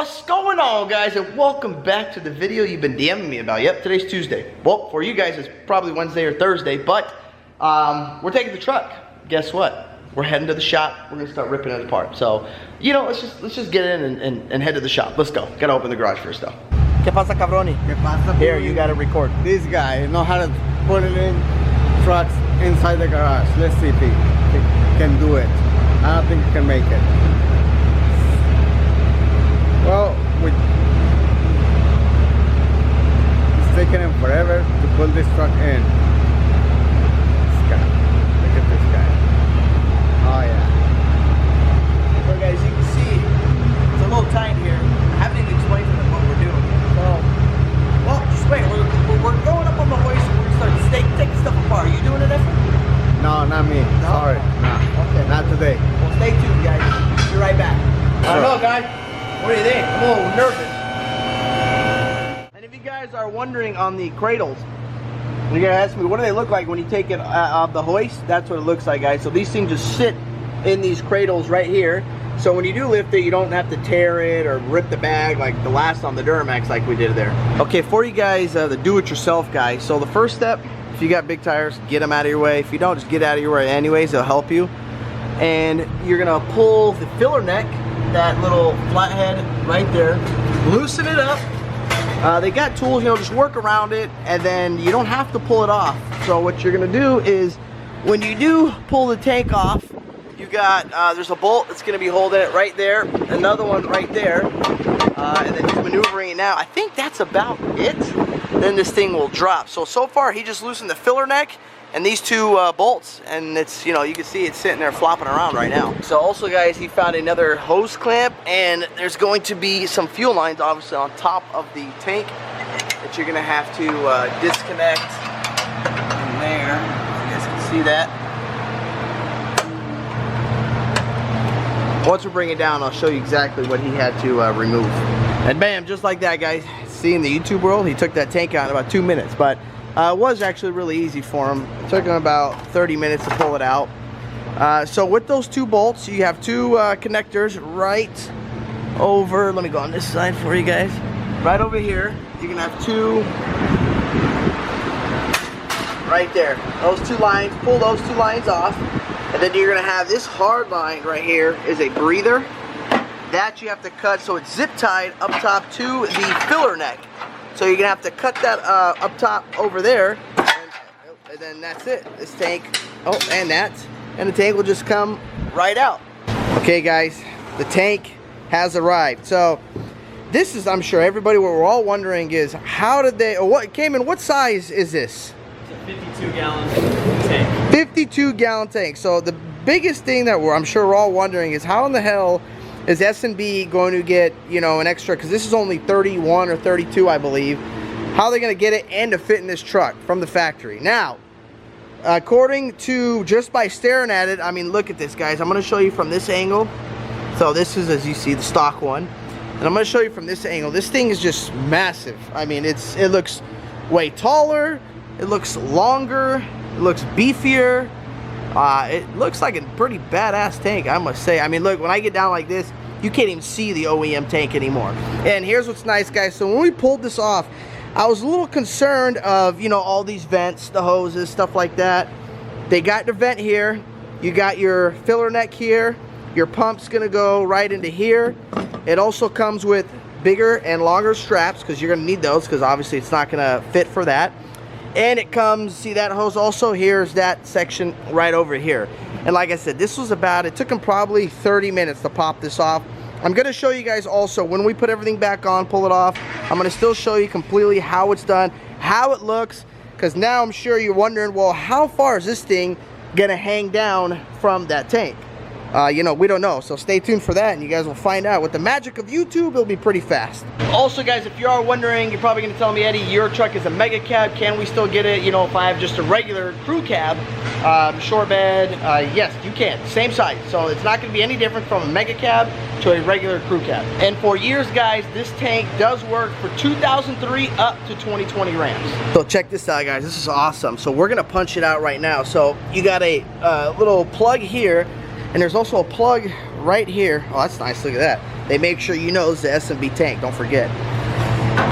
What's going on, guys, and welcome back to the video you've been DMing me about. Yep, today's Tuesday. Well, for you guys it's probably Wednesday or Thursday, but we're taking the truck. Guess what? We're heading to the shop. We're gonna start ripping it apart. So, you know, let's just get in and head to the shop. Let's go. Gotta open the garage first though. ¿Qué pasa, cabroni? ¿Qué pasa? Here, you gotta record. This guy know how to put it in trucks inside the garage. Let's see if he can do it. I don't think he can make it. Well, it's taking him forever to pull this truck in. This guy. Look at this guy. Oh yeah. So guys, you can see it's a little tight here. I haven't even explained to them what we're doing. So, well, just wait. We're going up on the hoist and we're gonna start taking stuff apart. Are you doing it, Efren? No, not me. No? Sorry. No. Okay. Not today. Well, stay tuned, guys. Be right back. I don't know, guys. What do you think? I'm a little nervous. And if you guys are wondering on the cradles, you're gonna ask me, what do they look like when you take it off the hoist? That's what it looks like, guys. So these things just sit in these cradles right here. So when you do lift it, you don't have to tear it or rip the bag like the last on the Duramax like we did there. Okay, for you guys, the do-it-yourself guys. So the first step, if you got big tires, get them out of your way. If you don't, just get out of your way anyways. They'll help you. And you're gonna pull the filler neck, that little flathead right there, loosen it up. They got tools, you know, just work around it, and then you don't have to pull it off. So what you're gonna do is, when you do pull the tank off, you got, there's a bolt that's gonna be holding it right there, another one right there, and then he's maneuvering it now. I think that's about it. Then this thing will drop. So far he just loosened the filler neck and these two bolts, and it's, you know, you can see it's sitting there flopping around right now. So also, guys, he found another hose clamp, and there's going to be some fuel lines obviously on top of the tank that you're gonna have to disconnect in there. You guys can see that. Once we bring it down, I'll show you exactly what he had to remove. And bam, just like that, guys. See, in the YouTube world, he took that tank out in about 2 minutes, but it was actually really easy for him. It took him about 30 minutes to pull it out. So with those two bolts, you have two connectors right over, let me go on this side for you guys. Right over here, you're gonna have two right there. Those two lines, pull those two lines off. And then you're gonna have this hard line right here is a breather. That you have to cut so it's zip tied up top to the filler neck. So you're gonna have to cut that up top over there, and then that's it. This tank, and the tank will just come right out. Okay, guys, the tank has arrived. So this is, I'm sure everybody, what we're all wondering is, how did they, or what came in, what size is this? It's a 52-gallon tank. 52-gallon tank. So the biggest thing that I'm sure we're all wondering is, how in the hell is S&B going to get, you know, an extra, because this is only 31 or 32, I believe. How are they going to get it and to fit in this truck from the factory? Now, according to, just by staring at it, I mean, look at this, guys. I'm going to show you from this angle. So this is, as you see, the stock one. And I'm going to show you from this angle. This thing is just massive. I mean, it looks way taller. It looks longer. It looks beefier. It looks like a pretty badass tank, I must say. I mean, look, when I get down like this, you can't even see the OEM tank anymore. And here's what's nice, guys. So when we pulled this off, I was a little concerned of, you know, all these vents, the hoses, stuff like that. They got the vent here. You got your filler neck here. Your pump's gonna go right into here. It also comes with bigger and longer straps, because you're gonna need those, because obviously it's not gonna fit for that. And it comes, see that hose also, here's that section right over here. And like I said, this was it took them probably 30 minutes to pop this off. I'm gonna show you guys also, when we put everything back on, pull it off, I'm gonna still show you completely how it's done, how it looks, because now I'm sure you're wondering, well, how far is this thing gonna hang down from that tank? You know, we don't know, so stay tuned for that, and you guys will find out. With the magic of YouTube, it'll be pretty fast. Also, guys, if you are wondering, you're probably going to tell me, Eddie, your truck is a mega cab. Can we still get it, you know, if I have just a regular crew cab, short bed? Yes, you can. Same size. So it's not going to be any different from a mega cab to a regular crew cab. And for years, guys, this tank does work for 2003 up to 2020 Rams. So check this out, guys. This is awesome. So we're going to punch it out right now. So you got a little plug here. And there's also a plug right here. Oh, that's nice. Look at that. they make sure you know it's the S&B tank, don't forget.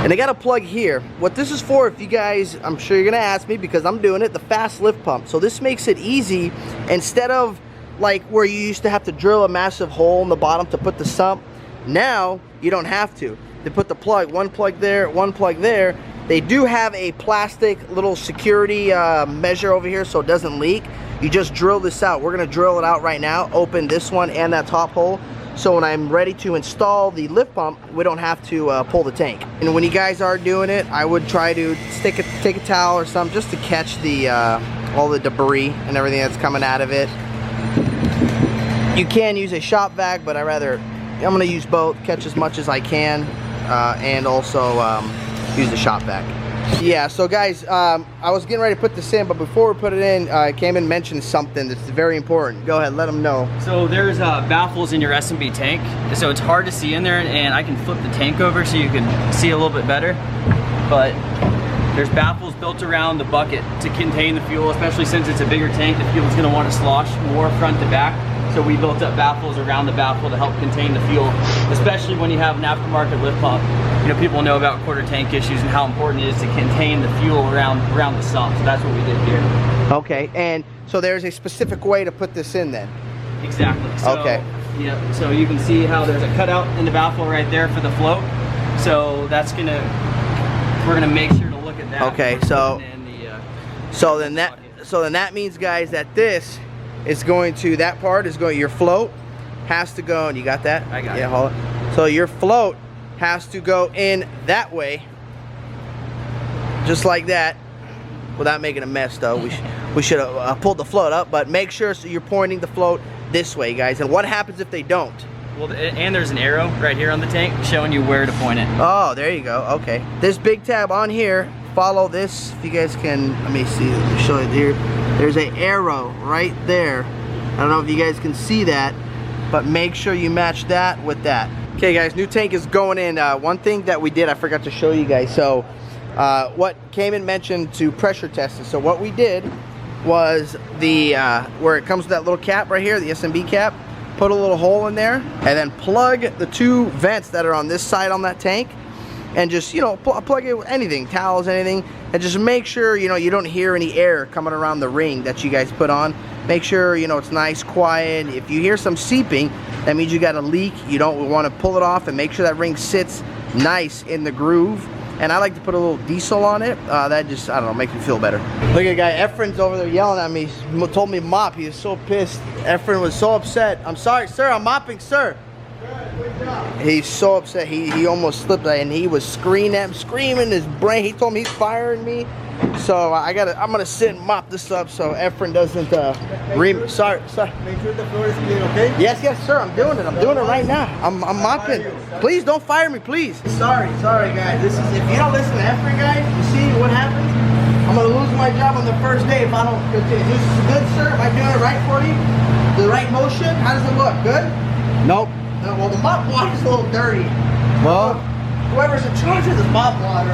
And they got a plug here. What this is for, if you guys, I'm sure you're gonna ask me because I'm doing it, the fast lift pump. So this makes it easy. Instead of like where you used to have to drill a massive hole in the bottom to put the sump, now you don't have to. They put the plug, one plug there, one plug there. They do have a plastic little security measure over here so it doesn't leak. You just drill this out. We're gonna drill it out right now, open this one and that top hole. So when I'm ready to install the lift pump, we don't have to pull the tank. And when you guys are doing it, I would try to take a towel or something just to catch the all the debris and everything that's coming out of it. You can use a shop vac, but I'm gonna use both, catch as much as I can, and also use the shop vac. Yeah, so guys, I was getting ready to put this in, but before we put it in, Cayman mentioned something that's very important. Go ahead, let them know. So there's baffles in your S&B tank, so it's hard to see in there, and I can flip the tank over so you can see a little bit better. But there's baffles built around the bucket to contain the fuel, especially since it's a bigger tank. The fuel's gonna want to slosh more front to back. So we built up baffles around the baffle to help contain the fuel, especially when you have an aftermarket lift pump. You know, people know about quarter tank issues and how important it is to contain the fuel around the sump. So that's what we did here. Okay, and so there's a specific way to put this in then? Exactly. So, okay. Yeah, so you can see how there's a cutout in the baffle right there for the float. So that's we're gonna make sure to look at that. Okay, so then that means, guys, that this is going to, that part is going, your float has to go, and you got that? I got it. Yeah, hold it. So your float has to go in that way, just like that, without making a mess though. We should have pulled the float up, but make sure so you're pointing the float this way, guys. And what happens if they don't? Well, and there's an arrow right here on the tank showing you where to point it. Oh, there you go. Okay. This big tab on here, follow this. If you guys can, let me see, let me show you here. There's an arrow right there. I don't know if you guys can see that, but make sure you match that with that. Okay guys, new tank is going in. One thing that we did, I forgot to show you guys. So what Cayman mentioned to pressure test it. So what we did was the, where it comes with that little cap right here, the S&B cap, put a little hole in there and then plug the two vents that are on this side on that tank, and just, you know, plug it with anything, towels, anything, and just make sure, you know, you don't hear any air coming around the ring that you guys put on. Make sure, you know, it's nice, quiet. If you hear some seeping, that means you got a leak. You don't want to pull it off, and make sure that ring sits nice in the groove. And I like to put a little diesel on it. That just, I don't know, makes me feel better. Look at the guy, Efren's over there yelling at me. He told me mop, he was so pissed. Efren was so upset. I'm sorry, sir, I'm mopping, sir. Good job. He's so upset, he almost slipped, and he was screaming his brain. He told me he's firing me. So I'm gonna sit and mop this up so Efren doesn't sorry. Make sure the floor is clean, okay? Yes, sir, I'm doing it. I'm doing it right now. I'm mopping. Please don't fire me, please. Sorry guys. This is, if you don't listen to Efren, guys, you see what happens? I'm gonna lose my job on the first day if I don't continue. This is good, sir. Am I doing it right for you? The right motion? How does it look? Good? Nope. No, well, the mop water's a little dirty. Well, whoever's in charge of this mop water,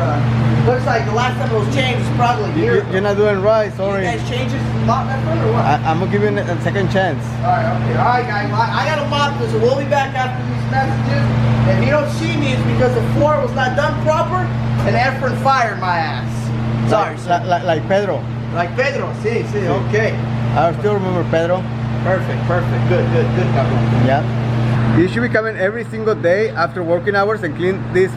looks like the last time it was changed was probably a year ago. you're not doing right, sorry. You guys change this mop Efren or what? I'm gonna give you a second chance. Alright, okay. Alright, guys. I gotta mop this, so we'll be back after these messages. If you don't see me, it's because the floor was not done proper, and Efren fired my ass. Sorry, sir. Like Pedro. Like Pedro, see, okay. I still remember Pedro. Perfect. Good, cabrón. Yeah. You should be coming every single day after working hours and clean this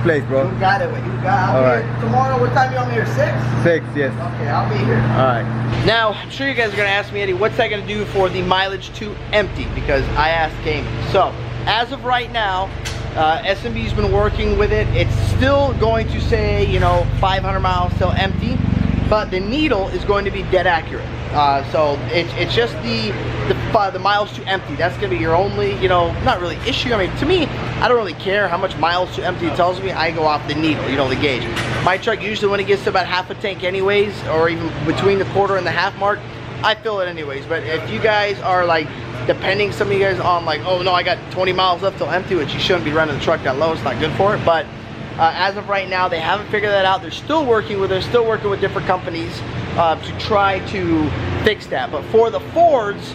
place, bro. You got it, I'll be here tomorrow. What time you want me here, 6? 6, yes. Okay, I'll be here. Alright. Now, I'm sure you guys are gonna ask me, Eddie, what's that gonna do for the mileage to empty? Because I asked Cayman. So, as of right now, S&B's been working with it. It's still going to say, you know, 500 miles till empty, but the needle is going to be dead accurate. So it's just the miles to empty. That's gonna be your only, you know, not really issue. I mean, to me, I don't really care how much miles to empty it tells me. I go off the needle, you know, the gauge. My truck usually, when it gets to about half a tank anyways, or even between the quarter and the half mark, I fill it anyways. But if you guys are like depending, some of you guys on like, oh no, I got 20 miles left till empty, which you shouldn't be running the truck that low. It's not good for it. But as of right now, they haven't figured that out. They're still working with different companies to try to fix that. But for the Fords,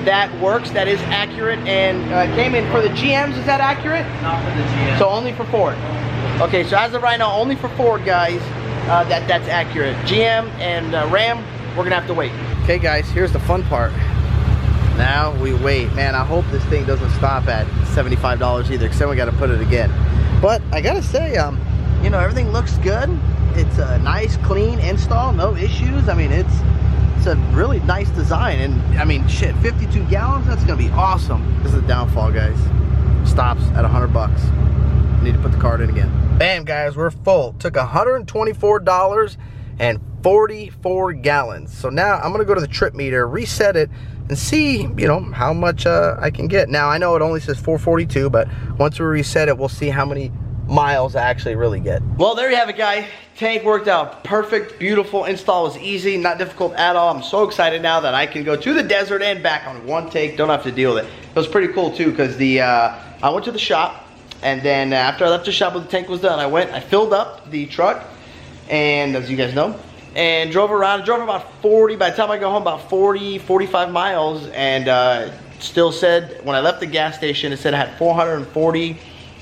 that works, that is accurate, and came in for the GMs. Is that accurate? Not for the GM. So only for Ford. Okay, so as of right now, only for Ford, guys, that's accurate. GM and Ram, we're gonna have to wait. Okay, guys, here's the fun part. Now we wait. Man, I hope this thing doesn't stop at $75 either, because then we gotta put it again. But I gotta say, you know, everything looks good. It's a nice, clean install, no issues. I mean, it's a really nice design, and I mean, shit, 52 gallons, that's gonna be awesome. This is the downfall, guys. Stops at $100. Need to put the card in again. Bam, guys, we're full. Took $124 and 44 gallons. So now I'm gonna go to the trip meter, reset it, and see, you know, how much I can get. Now I know it only says 442, but once we reset it, we'll see how many miles I actually really get. Well, there you have it, guys. Tank worked out perfect, beautiful. Install was easy, not difficult at all. I'm so excited now that I can go to the desert and back on one take. Don't have to deal with it. It was pretty cool too, because I went to the shop, and then after I left the shop when the tank was done, I filled up the truck, and as you guys know, and drove around. I drove about 40, by the time I got home, about 40, 45 miles, and still said, when I left the gas station, it said I had 440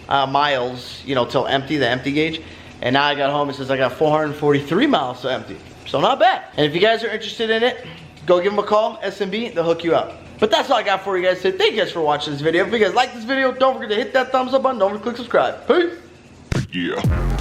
miles, you know, till empty, the empty gauge. And now I got home, it says I got 443 miles to empty. So not bad. And if you guys are interested in it, go give them a call, SMB, they'll hook you up. But that's all I got for you guys today. Thank you guys for watching this video. If you guys like this video, don't forget to hit that thumbs up button. Don't forget to click subscribe. Peace. Yeah.